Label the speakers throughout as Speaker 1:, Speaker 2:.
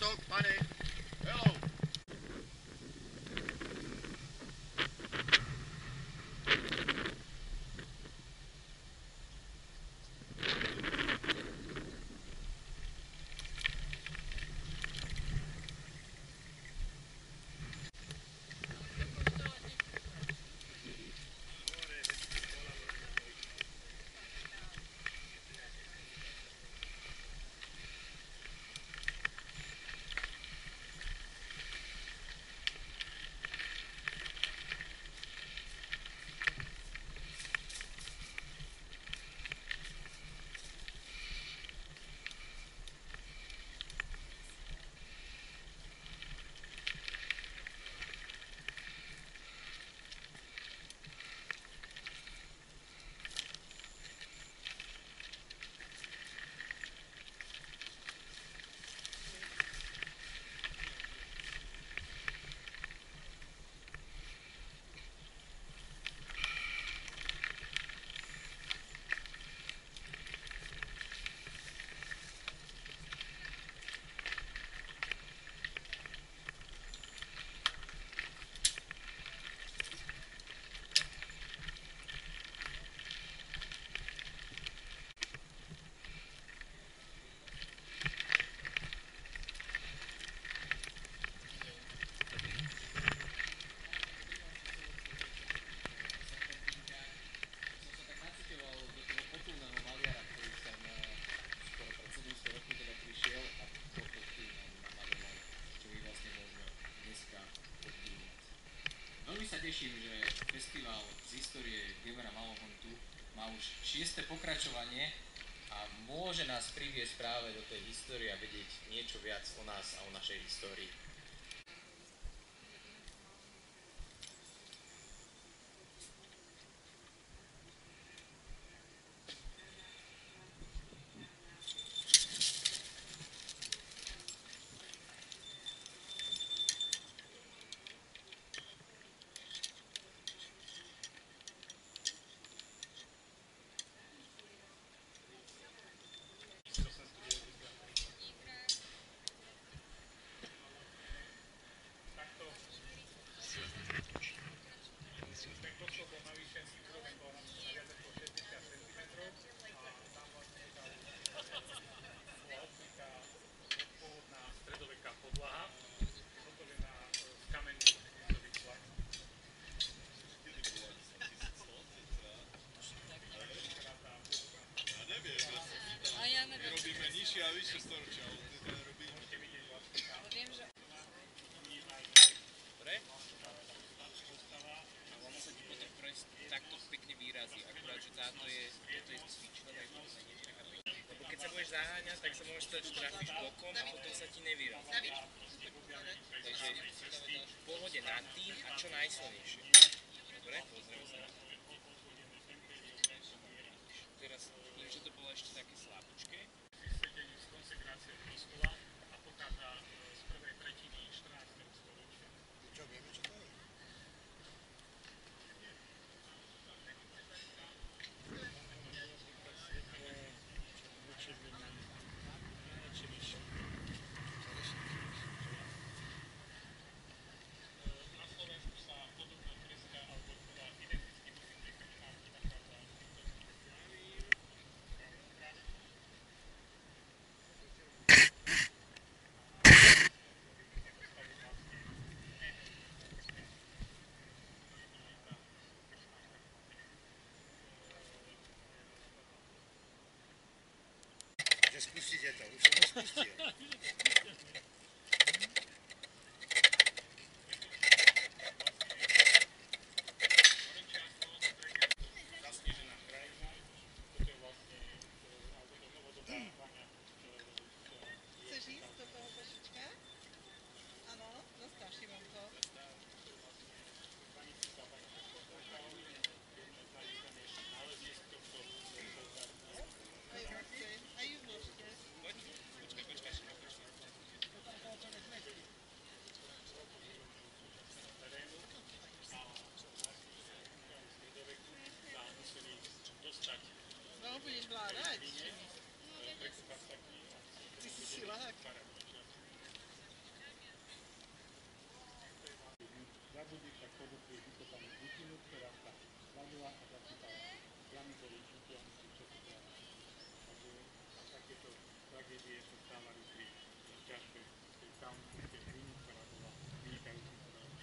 Speaker 1: Mostok, pane. Hello.
Speaker 2: Veľmi sa teším, že festival z histórie Gebera Malohontu má už 6. pokračovanie a môže nás priviesť práve do tej histórie a vedieť niečo viac o nás a o našej histórii.
Speaker 3: Vyššie a vyššie storočia, ale teda robíme.
Speaker 4: Viem, že...
Speaker 2: Dobre? A ono sa ti potom takto pekne výrazí, akurát, že táto je cvičené, lebo keď sa budeš zaháňať, tak sa môžeš stať, že trafíš bokom a potom sa ti nevyrazí. Takže v pohode nad tým a čo najsilnejšie. Dobre? Pozrieme sa. Teraz tým, že to bolo ešte také slabúčke.
Speaker 1: Čo, vieme, čo to je? Že spustíte to, už som to spustil.
Speaker 4: Chceš ísť do toho trošička? Áno, zastav vám to. Aj ju môžete.
Speaker 2: Počkaj.
Speaker 5: takéto tragédie sa stávali pri ťažbe tej tamskej hliny, ktorá bola vynikajúcim podarom.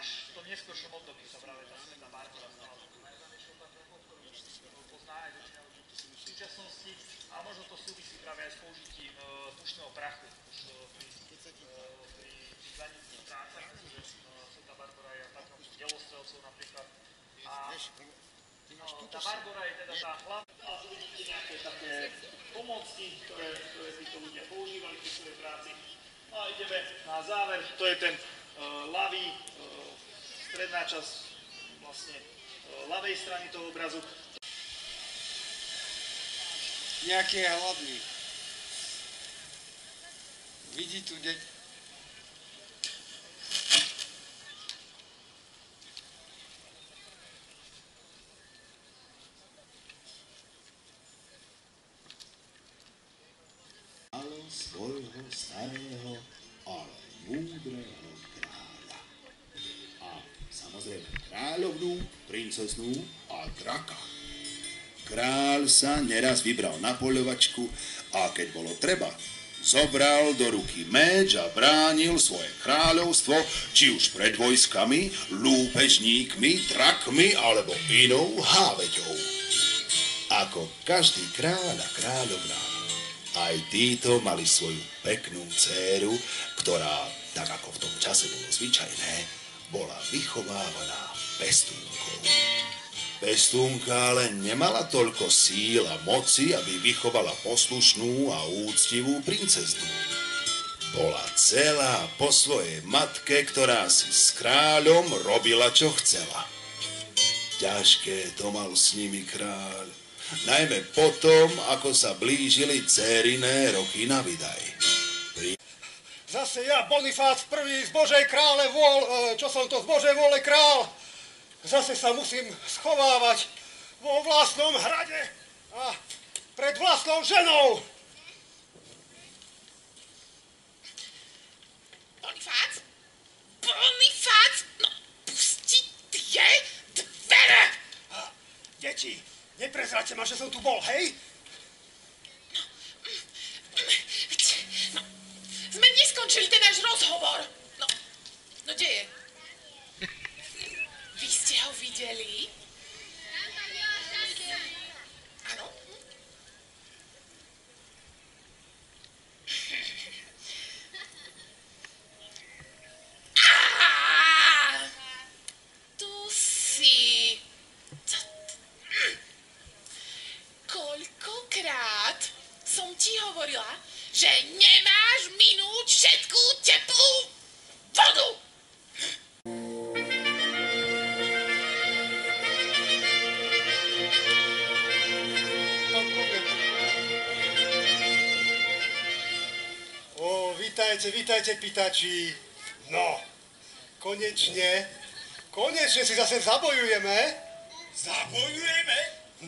Speaker 6: Až v tom neskôršom období sa práve tá Svätá Barbara stala takou najznámejšou kapelkou, ktorú pozná aj väčšina ľudí v súčasnosti, a možno to súvisí práve aj s použitím tučného prachu už pri zanikných prácach, pretože Svätá Barbara je patron delostrelcov napríklad. A tá Barbara je teda tá hlavná. A uvidíte nejaké také pomôcky, ktoré títo ľudia používali pri svojej práci. No a ideme na záver, to je ten ľavý, stredná časť vlastne ľavej strany toho obrazu.
Speaker 7: Nejaký je hladný. Vidí tu
Speaker 1: svojho starého, ale múdreho kráľa. A samozrejme kráľovnú, princesnú a draka. Kráľ sa neraz vybral na poľovačku a keď bolo treba, zobral do ruky meč a bránil svoje kráľovstvo, či už pred vojskami, lúpežníkmi, drakmi alebo inou háveťou. Ako každý kráľ a kráľovná, aj títo mali svoju peknú dcéru, ktorá, tak ako v tom čase bolo zvyčajné, bola vychovávaná pestúnkou. Pestúnka ale nemala toľko síl a moci, aby vychovala poslušnú a úctivú princeznu. Bola celá po svojej matke, ktorá si s kráľom robila, čo chcela. Ťažké to mal s nimi kráľ, najmä potom, ako sa blížili dcériné roky na vydaj.
Speaker 7: Zase ja, Bonifác I z Božej krále čo som to z Božej vôle král, zase sa musím schovávať vo vlastnom hrade a pred vlastnou ženou.
Speaker 8: Bonifác? Bonifác? No, pusti tie dvere!
Speaker 7: Deti, neprezráte ma, že som tu bol, hej?
Speaker 8: No, sme neskončili ten náš rozhovor. No kde je? Vy ste ho videli? Áno? Tu si. Koľkokrát som ti hovorila, že nemáš minúť všetkú teplú vodu?
Speaker 7: Vítajte, pýtači. No, konečne si zase zabojujeme.
Speaker 1: Zabojujeme?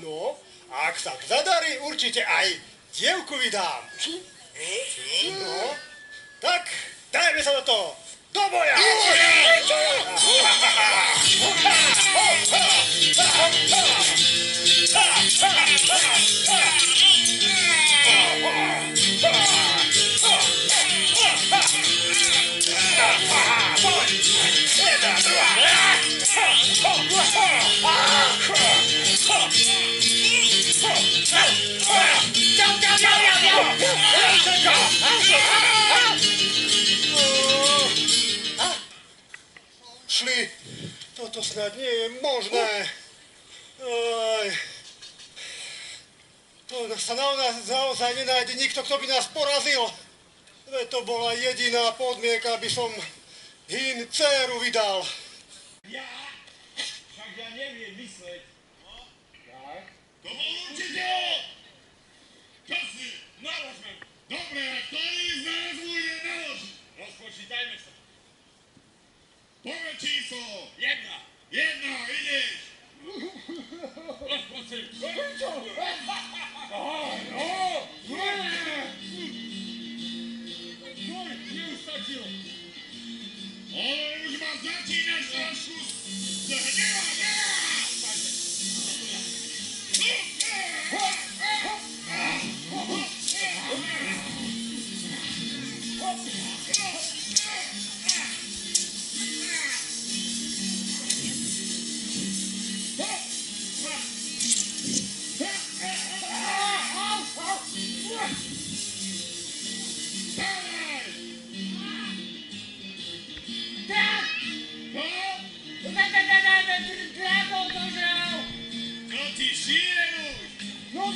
Speaker 7: No, a ak sa zadarí, určite aj dievku vydám. No, tak dajme sa do toho. Do boja! Šli, toto snad nie je možné. To sa naozaj nenájde nikto, kto by nás porazil. Veď to bola jediná podmienka, aby som hyn dceru vydal.
Speaker 9: Ja? Však ja neviem mysleť. No? Tak?
Speaker 3: To bol určite! Čo si?
Speaker 9: Naložme.
Speaker 3: Dobre, a ktorý z nás bude naložiť?
Speaker 9: Rozpočítajme sa.
Speaker 3: Povedz číslo!
Speaker 9: 1.
Speaker 3: Jedna, ideš!
Speaker 9: Rozpočím.
Speaker 7: Čo?
Speaker 9: Neustačilo.
Speaker 3: Ale už ma začínaš trošku zhnevať!
Speaker 9: No ti žije už.
Speaker 8: No,